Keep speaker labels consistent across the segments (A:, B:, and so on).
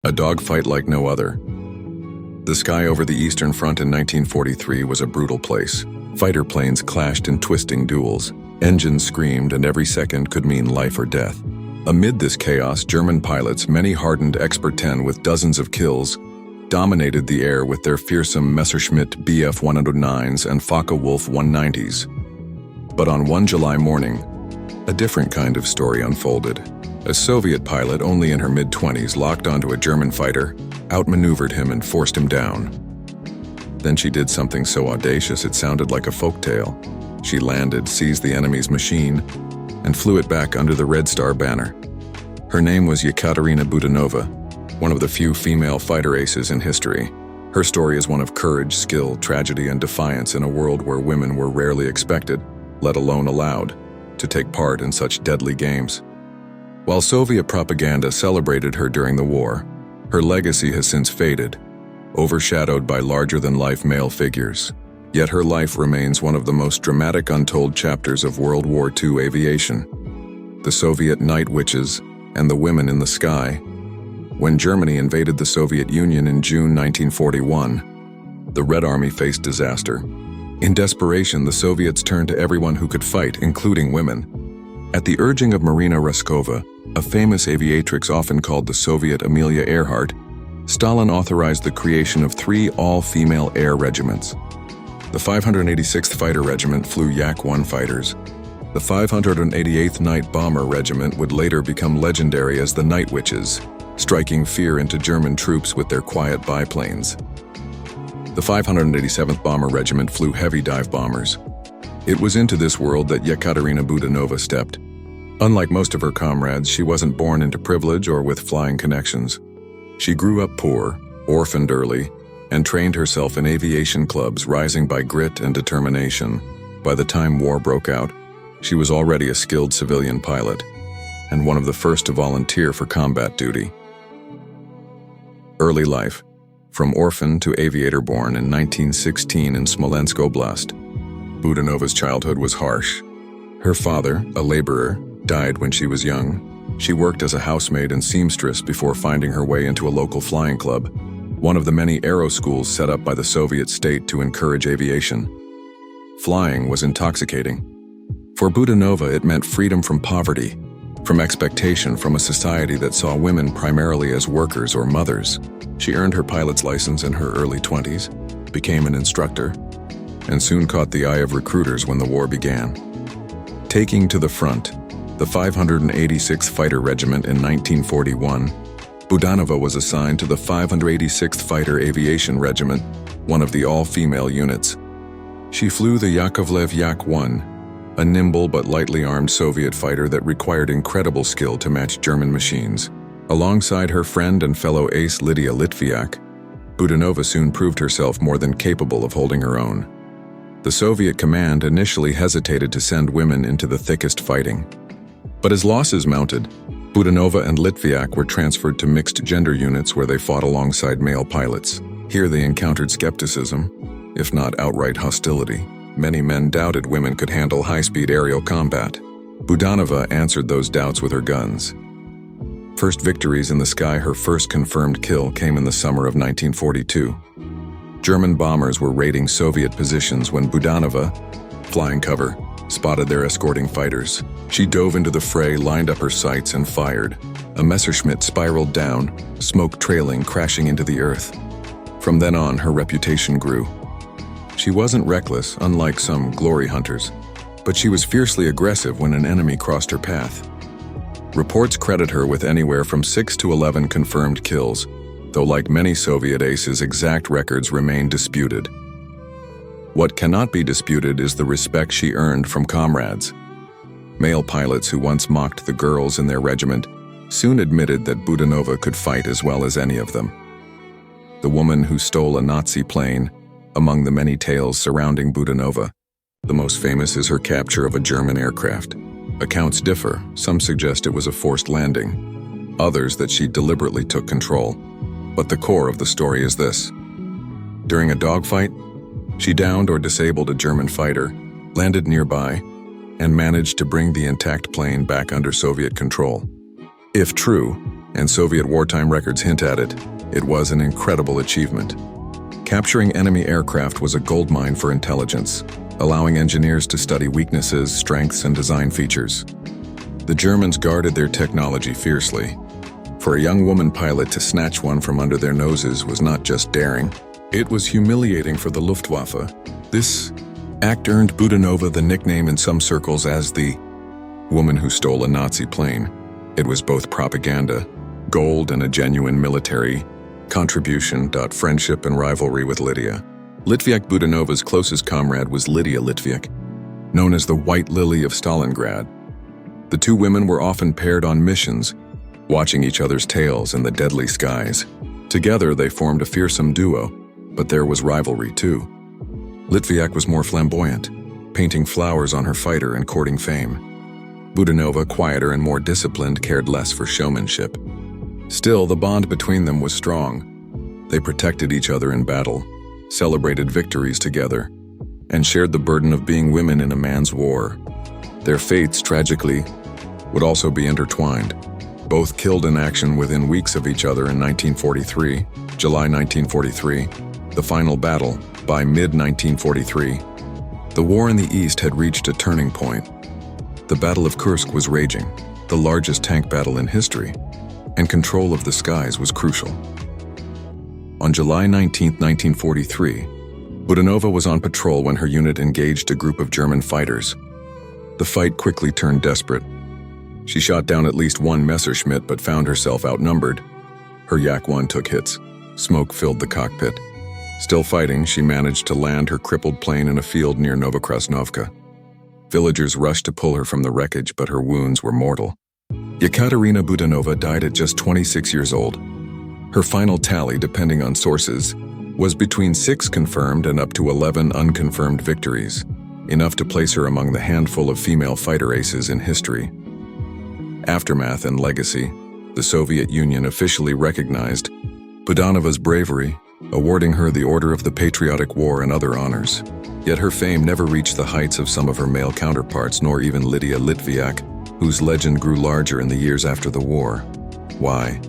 A: A dogfight like no other. The sky over the Eastern Front in 1943 was a brutal place. Fighter planes clashed in twisting duels. Engines screamed, and every second could mean life or death. Amid this chaos, German pilots, many hardened Expert 10 with dozens of kills, dominated the air with their fearsome Messerschmitt Bf 109s and Focke-Wulf 190s. But on one July morning, a different kind of story unfolded. A Soviet pilot, only in her mid-20s, locked onto a German fighter, outmaneuvered him and forced him down. Then she did something so audacious it sounded like a folktale. She landed, seized the enemy's machine, and flew it back under the Red Star banner. Her name was Yekaterina Budanova, one of the few female fighter aces in history. Her story is one of courage, skill, tragedy, and defiance in a world where women were rarely expected, let alone allowed, to take part in such deadly games. While Soviet propaganda celebrated her during the war, her legacy has since faded, overshadowed by larger-than-life male figures. Yet her life remains one of the most dramatic untold chapters of World War II aviation. The Soviet night witches and the women in the sky. When Germany invaded the Soviet Union in June 1941, the Red Army faced disaster. In desperation, the Soviets turned to everyone who could fight, including women. At the urging of Marina Raskova, a famous aviatrix often called the Soviet Amelia Earhart, Stalin authorized the creation of 3 all-female air regiments. The 586th Fighter Regiment flew Yak-1 fighters. The 588th Night Bomber Regiment would later become legendary as the Night Witches, striking fear into German troops with their quiet biplanes. The 587th Bomber Regiment flew heavy dive bombers. It was into this world that Yekaterina Budanova stepped. Unlike most of her comrades, she wasn't born into privilege or with flying connections. She grew up poor, orphaned early, and trained herself in aviation clubs, rising by grit and determination. By the time war broke out, she was already a skilled civilian pilot, and one of the first to volunteer for combat duty. Early life. From orphan to aviator, born in 1916 in Smolensk Oblast, Budanova's childhood was harsh. Her father, a laborer, died when she was young. She worked as a housemaid and seamstress before finding her way into a local flying club, one of the many aero schools set up by the Soviet state to encourage aviation. Flying was intoxicating. For Budanova, it meant freedom from poverty, from expectation from a society that saw women primarily as workers or mothers. She earned her pilot's license in her early 20s, became an instructor, and soon caught the eye of recruiters when the war began. Taking to the front, the 586th Fighter Regiment in 1941, Budanova was assigned to the 586th Fighter Aviation Regiment, one of the all-female units. She flew the Yakovlev Yak-1, a nimble but lightly armed Soviet fighter that required incredible skill to match German machines. Alongside her friend and fellow ace Lydia Litviak, Budanova soon proved herself more than capable of holding her own. The Soviet command initially hesitated to send women into the thickest fighting. But as losses mounted, Budanova and Litviak were transferred to mixed-gender units where they fought alongside male pilots. Here they encountered skepticism, if not outright hostility. Many men doubted women could handle high-speed aerial combat. Budanova answered those doubts with her guns. First victories in the sky, her first confirmed kill came in the summer of 1942. German bombers were raiding Soviet positions when Budanova, flying cover, spotted their escorting fighters. She dove into the fray, lined up her sights, and fired. A Messerschmitt spiraled down, smoke trailing, crashing into the earth. From then on, her reputation grew. She wasn't reckless, unlike some glory hunters, but she was fiercely aggressive when an enemy crossed her path. Reports credit her with anywhere from 6 to 11 confirmed kills, though like many Soviet aces, exact records remain disputed. What cannot be disputed is the respect she earned from comrades. Male pilots who once mocked the girls in their regiment soon admitted that Budanova could fight as well as any of them. The woman who stole a Nazi plane, among the many tales surrounding Budanova, the most famous is her capture of a German aircraft. Accounts differ. Some suggest it was a forced landing, others that she deliberately took control. But the core of the story is this. During a dogfight, she downed or disabled a German fighter, landed nearby, and managed to bring the intact plane back under Soviet control. If true, and Soviet wartime records hint at it, it was an incredible achievement. Capturing enemy aircraft was a goldmine for intelligence, allowing engineers to study weaknesses, strengths, and design features. The Germans guarded their technology fiercely. For a young woman pilot to snatch one from under their noses was not just daring, it was humiliating for the Luftwaffe. This act earned Budanova the nickname in some circles as the woman who stole a Nazi plane. It was both propaganda, gold, and a genuine military contribution. Friendship and rivalry with Lydia. Litviak Budanova's closest comrade was Lydia Litviak, known as the White Lily of Stalingrad. The two women were often paired on missions, watching each other's tails in the deadly skies. Together they formed a fearsome duo, but there was rivalry too. Litviak was more flamboyant, painting flowers on her fighter and courting fame. Budanova, quieter and more disciplined, cared less for showmanship. Still, the bond between them was strong. They protected each other in battle, celebrated victories together, and shared the burden of being women in a man's war. Their fates, tragically, would also be intertwined. Both killed in action within weeks of each other in 1943, July 1943, the final battle, by mid-1943. The war in the East had reached a turning point. The Battle of Kursk was raging, the largest tank battle in history, and control of the skies was crucial. On July 19, 1943, Budanova was on patrol when her unit engaged a group of German fighters. The fight quickly turned desperate. She shot down at least one Messerschmitt but found herself outnumbered. Her Yak-1 took hits. Smoke filled the cockpit. Still fighting, she managed to land her crippled plane in a field near Novokrasnovka. Villagers rushed to pull her from the wreckage, but her wounds were mortal. Yekaterina Budanova died at just 26 years old. Her final tally, depending on sources, was between 6 confirmed and up to 11 unconfirmed victories, enough to place her among the handful of female fighter aces in history. Aftermath and legacy. The Soviet Union officially recognized Budanova's bravery, awarding her the Order of the Patriotic War and other honors. Yet her fame never reached the heights of some of her male counterparts, nor even Lydia Litviak, whose legend grew larger in the years after the war. Why?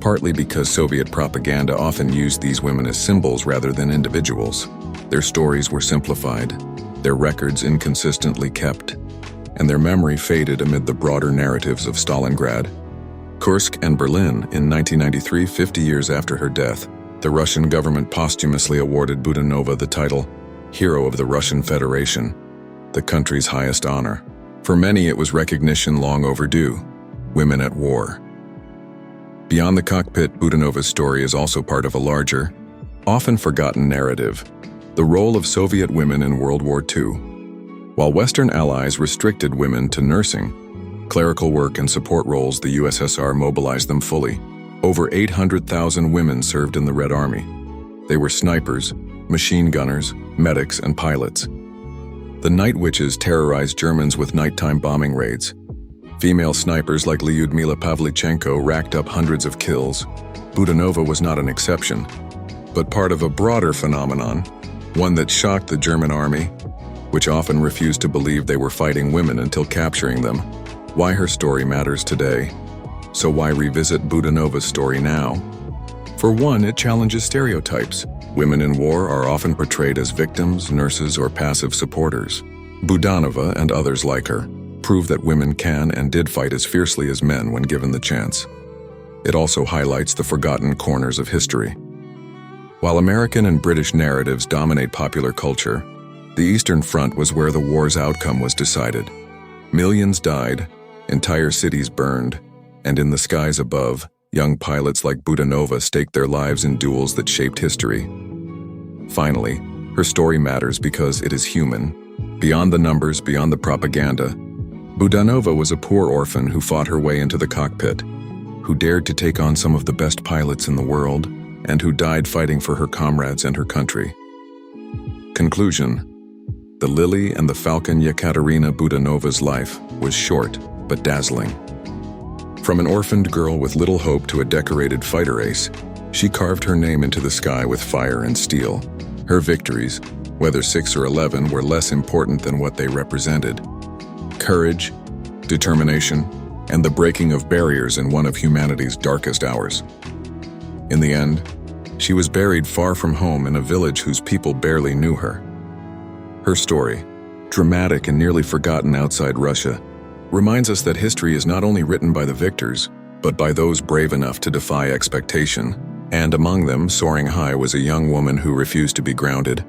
A: Partly because Soviet propaganda often used these women as symbols rather than individuals. Their stories were simplified, their records inconsistently kept, and their memory faded amid the broader narratives of Stalingrad, Kursk, and Berlin. In 1993, 50 years after her death, the Russian government posthumously awarded Budanova the title Hero of the Russian Federation, the country's highest honor. For many, it was recognition long overdue: women at war. Beyond the cockpit, Budanova's story is also part of a larger, often forgotten narrative: the role of Soviet women in World War II. While Western allies restricted women to nursing, clerical work, and support roles, the USSR mobilized them fully. Over 800,000 women served in the Red Army. They were snipers, machine gunners, medics, and pilots. The Night Witches terrorized Germans with nighttime bombing raids. Female snipers like Lyudmila Pavlichenko racked up hundreds of kills. Budanova was not an exception, but part of a broader phenomenon, one that shocked the German army, which often refused to believe they were fighting women until capturing them. Why her story matters today. So why revisit Budanova's story now? For one, it challenges stereotypes. Women in war are often portrayed as victims, nurses, or passive supporters. Budanova, and others like her, prove that women can and did fight as fiercely as men when given the chance. It also highlights the forgotten corners of history. While American and British narratives dominate popular culture, the Eastern Front was where the war's outcome was decided. Millions died, entire cities burned, and in the skies above, young pilots like Budanova staked their lives in duels that shaped history. Finally, her story matters because it is human. Beyond the numbers, beyond the propaganda, Budanova was a poor orphan who fought her way into the cockpit, who dared to take on some of the best pilots in the world, and who died fighting for her comrades and her country. Conclusion: the Lily and the Falcon Yekaterina Budanova's life was short but dazzling. From an orphaned girl with little hope to a decorated fighter ace, she carved her name into the sky with fire and steel. Her victories, whether 6 or 11, were less important than what they represented: courage, determination, and the breaking of barriers in one of humanity's darkest hours. In the end, she was buried far from home in a village whose people barely knew her. Her story, dramatic and nearly forgotten outside Russia, reminds us that history is not only written by the victors, but by those brave enough to defy expectation, and among them, soaring high, was a young woman who refused to be grounded,